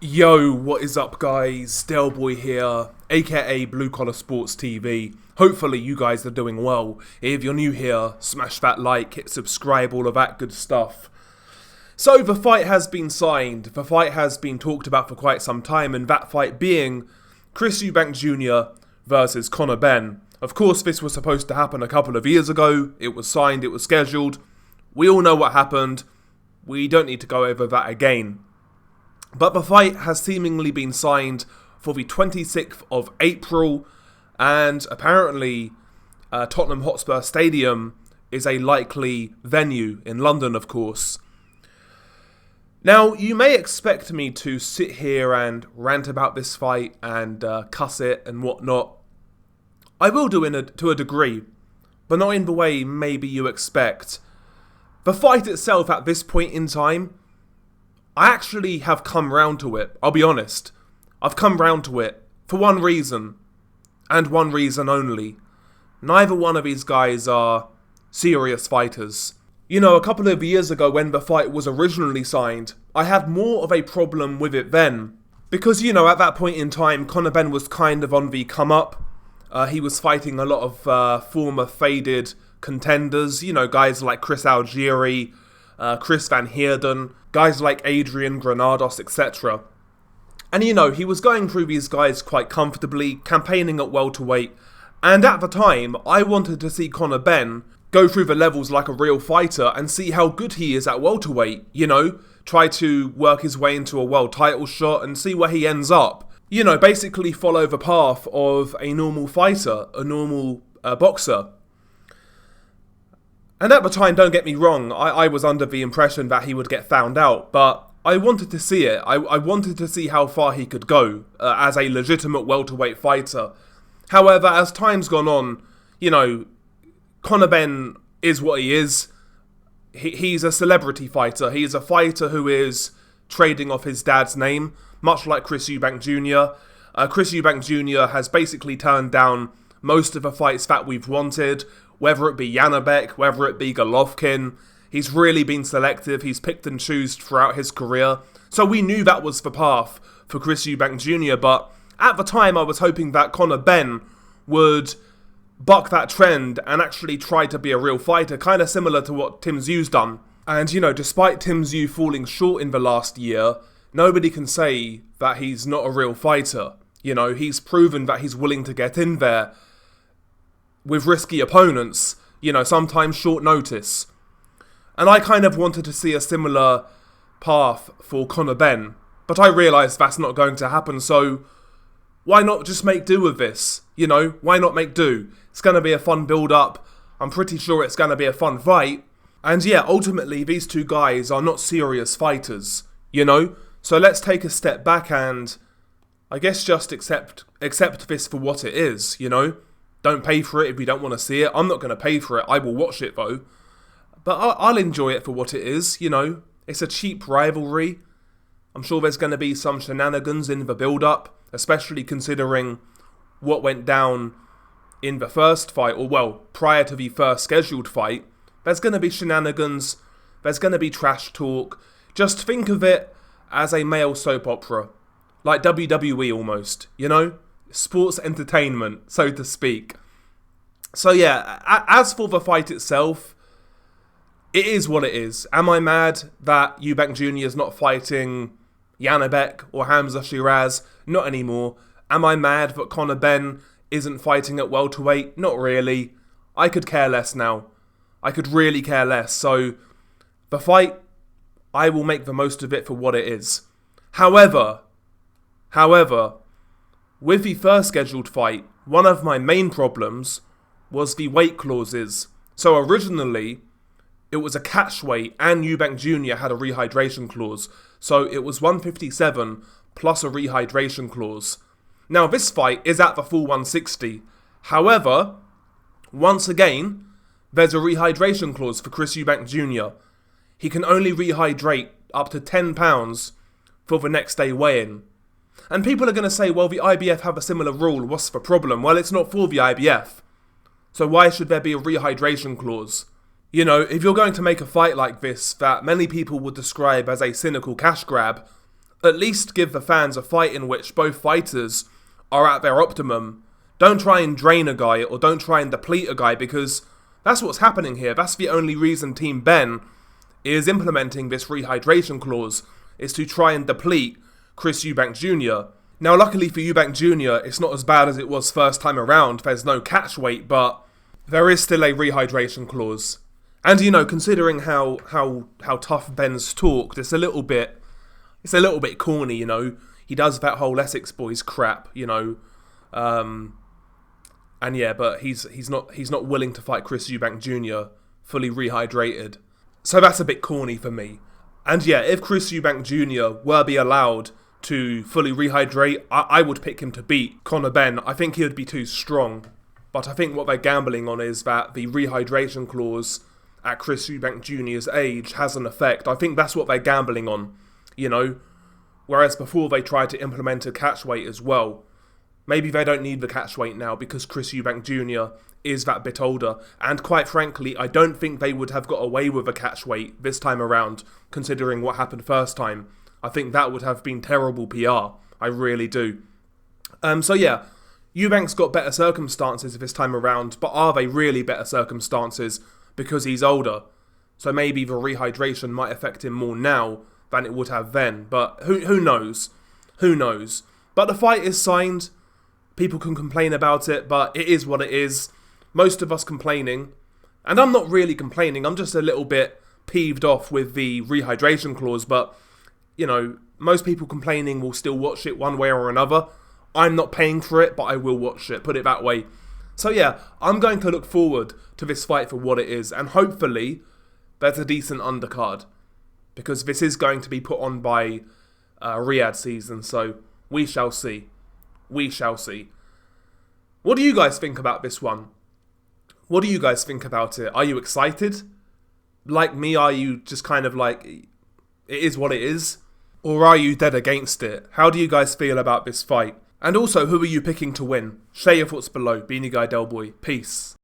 Yo, what is up guys? Delboy here, aka Blue Collar Sports TV. Hopefully you guys are doing well. If you're new here, smash that like, hit subscribe, all of that good stuff. So the fight has been signed, the fight has been talked about for quite some time, and that fight being Chris Eubank Jr. versus Conor Benn. Of course this was supposed to happen a couple of years ago, it was signed, it was scheduled. We all know what happened, we don't need to go over that again. But the fight has seemingly been signed for the 26th of April, and apparently Tottenham Hotspur Stadium is a likely venue in London, of course. Now, you may expect me to sit here and rant about this fight and cuss it and whatnot. I will do to a degree, but not in the way maybe you expect. The fight itself at this point in time, I actually have come round to it, I'll be honest. I've come round to it for one reason, and one reason only. Neither one of these guys are serious fighters. You know, a couple of years ago when the fight was originally signed, I had more of a problem with it then. Because, you know, at that point in time, Conor Benn was kind of on the come up. He was fighting a lot of former faded contenders, you know, guys like Chris Algieri, Chris Van Heerden, guys like Adrian Granados, etc. And you know, he was going through these guys quite comfortably, campaigning at welterweight, and at the time, I wanted to see Conor Benn go through the levels like a real fighter and see how good he is at welterweight, you know, try to work his way into a world title shot and see where he ends up. You know, basically follow the path of a normal fighter, a normal boxer. And at the time, don't get me wrong, I was under the impression that he would get found out, but I wanted to see it. I wanted to see how far he could go as a legitimate welterweight fighter. However, as time's gone on, you know, Conor Benn is what he is. He's a celebrity fighter. He's a fighter who is trading off his dad's name, much like Chris Eubank Jr. Chris Eubank Jr. has basically turned down most of the fights that we've wanted, whether it be Janabek, whether it be Golovkin. He's really been selective, he's picked and chosen throughout his career. So we knew that was the path for Chris Eubank Jr., but at the time I was hoping that Conor Benn would buck that trend and actually try to be a real fighter, kind of similar to what Tim Tszyu's done. And you know, despite Tim Tszyu falling short in the last year, nobody can say that he's not a real fighter. You know, he's proven that he's willing to get in there with risky opponents, you know, sometimes short notice. And I kind of wanted to see a similar path for Conor Benn, but I realised that's not going to happen, so why not just make do with this? You know, why not make do? It's going to be a fun build-up, I'm pretty sure it's going to be a fun fight, and yeah, ultimately these two guys are not serious fighters, you know? So let's take a step back and, I guess, just accept this for what it is, you know? Don't pay for it if you don't want to see it. I'm not going to pay for it. I will watch it though. But I'll enjoy it for what it is, you know. It's a cheap rivalry. I'm sure there's going to be some shenanigans in the build-up, especially considering what went down in the first fight, or well, prior to the first scheduled fight. There's going to be shenanigans. There's going to be trash talk. Just think of it as a male soap opera. Like WWE almost, you know? Sports entertainment, so to speak. So yeah, as for the fight itself, it is what it is. Am I mad that Eubank Jr. is not fighting Janabek or Hamza Shiraz? Not anymore. Am I mad that Conor Benn isn't fighting at welterweight? Not really. I could care less now. I could really care less. So the fight, I will make the most of it for what it is. However, with the first scheduled fight, one of my main problems was the weight clauses. So originally, it was a catch weight and Eubank Jr. had a rehydration clause. So it was 157 plus a rehydration clause. Now this fight is at the full 160. However, once again, there's a rehydration clause for Chris Eubank Jr. He can only rehydrate up to 10 pounds for the next day weigh-in. And people are going to say, well, the IBF have a similar rule, what's the problem? Well, it's not for the IBF. So why should there be a rehydration clause? You know, if you're going to make a fight like this that many people would describe as a cynical cash grab, At least give the fans a fight in which both fighters are at their optimum. Don't try and drain a guy or don't try and deplete a guy, because that's what's happening here. That's the only reason Team Benn is implementing this rehydration clause, is to try and deplete Chris Eubank Jr. Now, luckily for Eubank Jr., it's not as bad as it was first time around. There's no catch weight, but there is still a rehydration clause. And, you know, considering how tough Benn's talked, it's a little bit corny, you know. He does that whole Essex boys crap, you know. And yeah, but he's not willing to fight Chris Eubank Jr. fully rehydrated. So that's a bit corny for me. And yeah, if Chris Eubank Jr. were be allowed to fully rehydrate, I would pick him to beat Conor Benn. I think he would be too strong. But I think what they're gambling on is that the rehydration clause at Chris Eubank Jr.'s age has an effect. I think that's what they're gambling on, you know. Whereas before they tried to implement a catch weight as well. Maybe they don't need the catch weight now because Chris Eubank Jr. is that bit older. And quite frankly, I don't think they would have got away with a catch weight this time around, considering what happened first time. I think that would have been terrible PR. I really do. So yeah, Eubank's got better circumstances this time around, but are they really better circumstances because he's older? So maybe the rehydration might affect him more now than it would have then. But who knows? Who knows? But the fight is signed. People can complain about it, but it is what it is. Most of us complaining, and I'm not really complaining, I'm just a little bit peeved off with the rehydration clause, but, you know, most people complaining will still watch it one way or another. I'm not paying for it, but I will watch it, put it that way. So yeah, I'm going to look forward to this fight for what it is, and hopefully there's a decent undercard, because this is going to be put on by Riyadh season, so we shall see. We shall see. What do you guys think about this one? What do you guys think about it? Are you excited? Like me, are you just kind of like, it is what it is? Or are you dead against it? How do you guys feel about this fight? And also, who are you picking to win? Share your thoughts below. Beanie Guy Del Boy. Peace.